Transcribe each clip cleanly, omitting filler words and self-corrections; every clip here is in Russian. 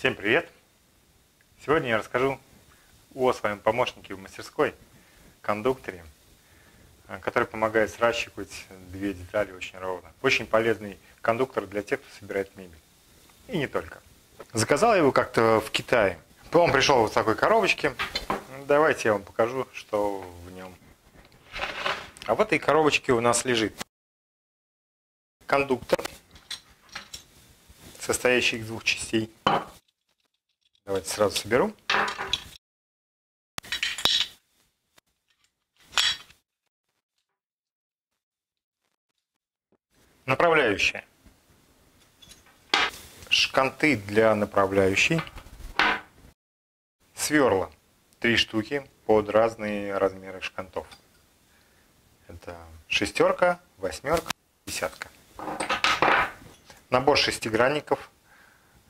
Всем привет! Сегодня я расскажу о своем помощнике в мастерской, кондукторе, который помогает сращивать две детали очень ровно. Очень полезный кондуктор для тех, кто собирает мебель. И не только. Заказал я его как-то в Китае. Он пришел вот в такой коробочке. Давайте я вам покажу, что в нем. А в этой коробочке у нас лежит кондуктор, состоящий из двух частей. Давайте сразу соберу. Направляющая. Шканты для направляющей. Сверла. 3 штуки под разные размеры шкантов. Это шестерка, восьмерка, десятка. Набор шестигранников.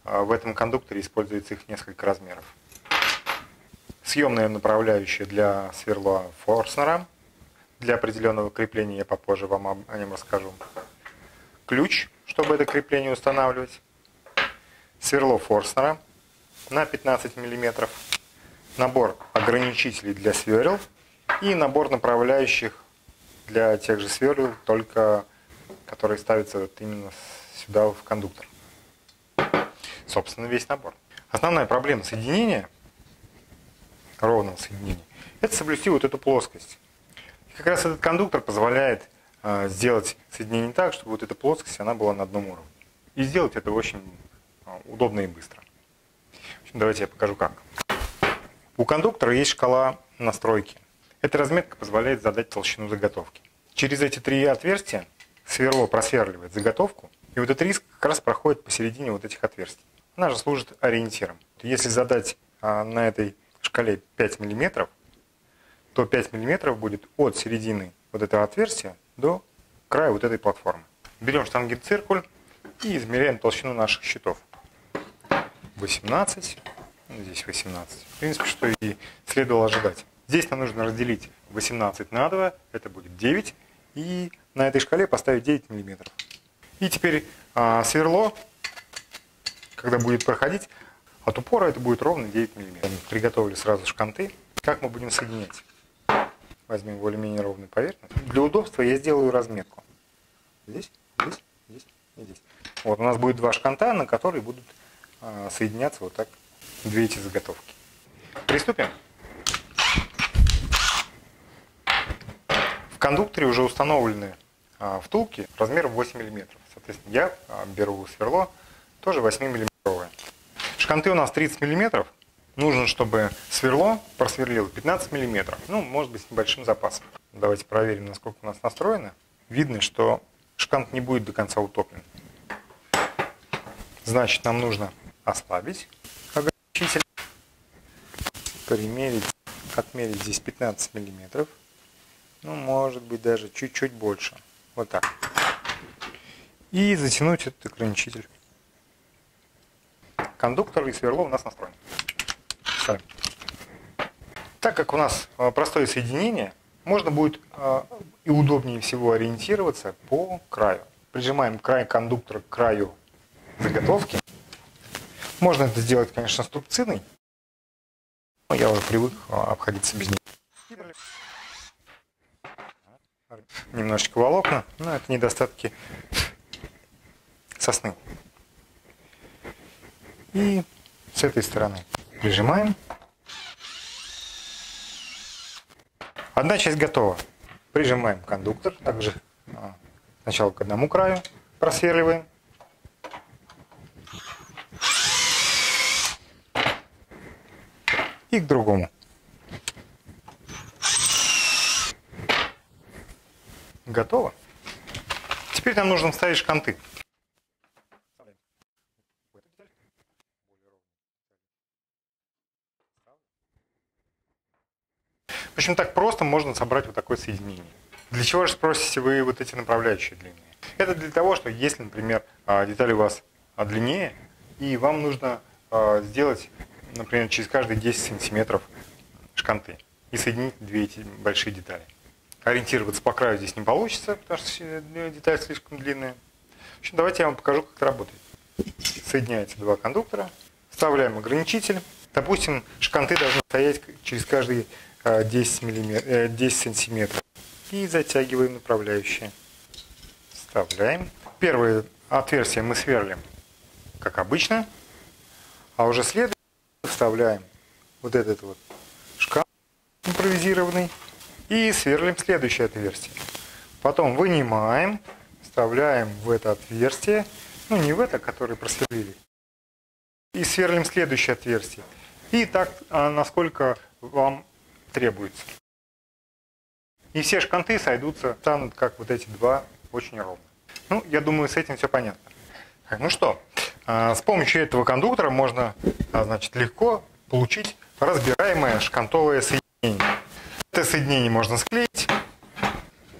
В этом кондукторе используется их несколько размеров. Съемная направляющая для сверла Форстнера. Для определенного крепления я попозже вам о нем расскажу. Ключ, чтобы это крепление устанавливать. Сверло Форстнера на 15 мм. Набор ограничителей для сверл. И набор направляющих для тех же сверл, только которые ставятся вот именно сюда в кондуктор. Собственно, весь набор. Основная проблема соединения, ровного соединения, это соблюсти вот эту плоскость. И как раз этот кондуктор позволяет сделать соединение так, чтобы вот эта плоскость она была на одном уровне. И сделать это очень удобно и быстро. В общем, давайте я покажу как. У кондуктора есть шкала настройки. Эта разметка позволяет задать толщину заготовки. Через эти 3 отверстия сверло просверливает заготовку, и вот этот риск как раз проходит посередине вот этих отверстий. Она же служит ориентиром. Если задать на этой шкале 5 мм, то 5 мм будет от середины вот этого отверстия до края вот этой платформы. Берем штангенциркуль и измеряем толщину наших щитов. 18, здесь 18. В принципе, что и следовало ожидать. Здесь нам нужно разделить 18 на 2, это будет 9, и на этой шкале поставить 9 мм. И теперь сверло, когда будет проходить, от упора это будет ровно 9 мм. Приготовили сразу шканты. Как мы будем соединять? Возьмем более-менее ровную поверхность. Для удобства я сделаю разметку. Здесь, здесь, здесь и здесь. Вот у нас будет 2 шканта, на которые будут соединяться вот так две эти заготовки. Приступим. В кондукторе уже установлены втулки размером 8 мм. Соответственно, я беру сверло тоже 8 мм. Шканты у нас 30 мм. Нужно, чтобы сверло просверлило 15 мм. Ну, может быть, с небольшим запасом. Давайте проверим, насколько у нас настроено. Видно, что шкант не будет до конца утоплен. Значит, нам нужно ослабить ограничитель. Примерить, отмерить здесь 15 мм. Ну, может быть, даже чуть-чуть больше. Вот так. И затянуть этот ограничитель. Кондуктор и сверло у нас настроены. Так как у нас простое соединение, можно будет и удобнее всего ориентироваться по краю. Прижимаем край кондуктора к краю заготовки. Можно это сделать, конечно, струбциной, но я уже привык обходиться без нее. Немножечко волокна, но это недостатки сосны. И с этой стороны прижимаем. Одна часть готова. Прижимаем кондуктор. Также сначала к одному краю просверливаем. И к другому. Готово. Теперь нам нужно вставить шканты. В общем, так просто можно собрать вот такое соединение. Для чего же спросите вы вот эти направляющие длинные? Это для того, что если, например, деталь у вас длиннее, и вам нужно сделать, например, через каждые 10 сантиметров шканты и соединить две эти большие детали. Ориентироваться по краю здесь не получится, потому что деталь слишком длинная. В общем, давайте я вам покажу, как это работает. Соединяются 2 кондуктора, Вставляем ограничитель. Допустим, шканты должны стоять через каждые 10 сантиметров. И затягиваем направляющие. Вставляем. Первое отверстие мы сверлим, как обычно. А уже следующее вставляем вот этот вот шкаф импровизированный. И сверлим следующее отверстие. Потом вынимаем, вставляем в это отверстие. Ну, не в это, которое просверлили. И сверлим следующее отверстие. И так, насколько вам требуется. И все шканты сойдутся, станут как вот эти два, очень ровно. Ну, я думаю, с этим все понятно. Ну что, с помощью этого кондуктора можно, значит, легко получить разбираемое шкантовое соединение. Это соединение можно склеить.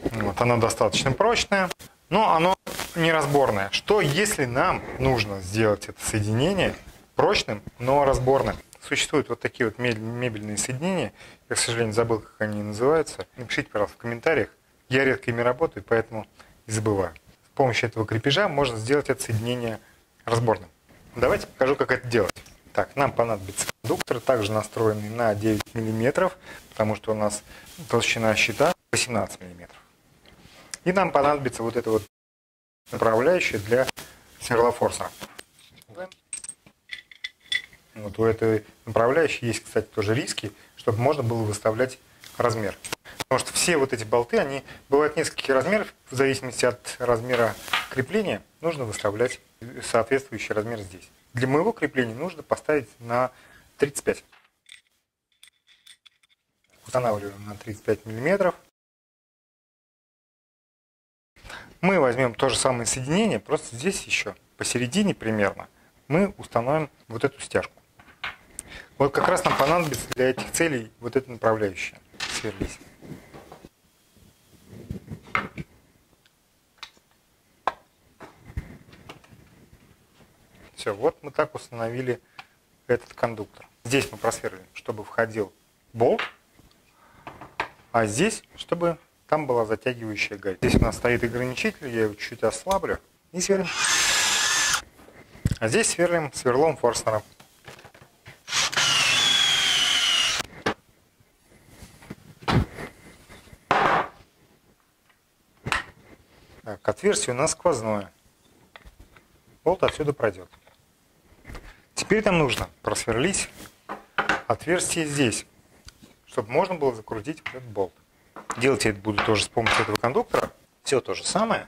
Вот, оно достаточно прочное, но оно неразборное. Что, если нам нужно сделать это соединение прочным, но разборным? Существуют вот такие вот мебельные соединения. Я, к сожалению, забыл, как они называются. Напишите, пожалуйста, в комментариях. Я редко ими работаю, поэтому и забываю. С помощью этого крепежа можно сделать это соединение разборным. Давайте покажу, как это делать. Так, нам понадобится кондуктор, также настроенный на 9 мм, потому что у нас толщина щита 18 мм. И нам понадобится вот это вот направляющее для сверлофорсера. Вот у этой направляющей есть, кстати, тоже риски, чтобы можно было выставлять размер. Потому что все вот эти болты, они бывают нескольких размеров, в зависимости от размера крепления нужно выставлять соответствующий размер здесь. Для моего крепления нужно поставить на 35. Устанавливаем на 35 мм. Мы возьмем то же самое соединение, просто здесь еще посередине примерно мы установим вот эту стяжку. Вот как раз нам понадобится для этих целей вот это направляющее. Сверлись. Все, вот мы так установили этот кондуктор. Здесь мы просверлим, чтобы входил болт, а здесь, чтобы там была затягивающая гайка. Здесь у нас стоит ограничитель, я его чуть-чуть ослаблю и сверлим. А здесь сверлим сверлом Форстнера. Так, отверстие у нас сквозное. Болт отсюда пройдет. Теперь нам нужно просверлить отверстие здесь, чтобы можно было закрутить этот болт. Делать я это буду тоже с помощью этого кондуктора. Все то же самое.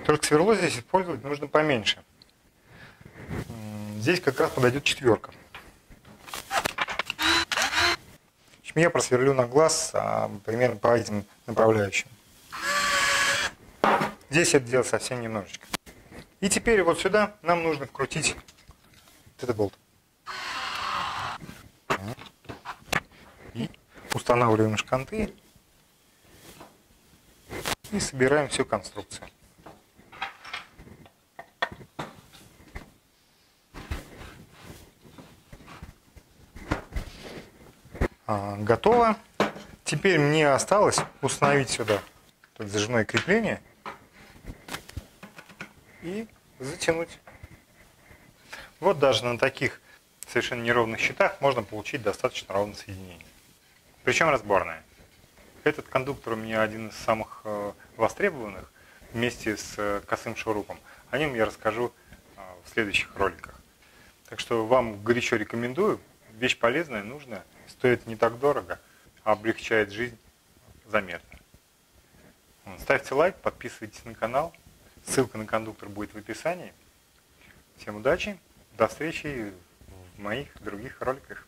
Только сверло здесь использовать нужно поменьше. Здесь как раз подойдет четверка. Я просверлю на глаз примерно по этим направляющим. Здесь это делать совсем немножечко. И теперь вот сюда нам нужно вкрутить вот этот болт. И устанавливаем шканты. И собираем всю конструкцию. Готово. Теперь мне осталось установить сюда зажимное крепление и затянуть. Вот даже на таких совершенно неровных щитах можно получить достаточно ровное соединение. Причем разборное. Этот кондуктор у меня один из самых востребованных вместе с косым шурупом. О нем я расскажу в следующих роликах. Так что вам горячо рекомендую. Вещь полезная, нужная, стоит не так дорого, а облегчает жизнь заметно. Ставьте лайк, подписывайтесь на канал. Ссылка на кондуктор будет в описании. Всем удачи, до встречи в моих других роликах.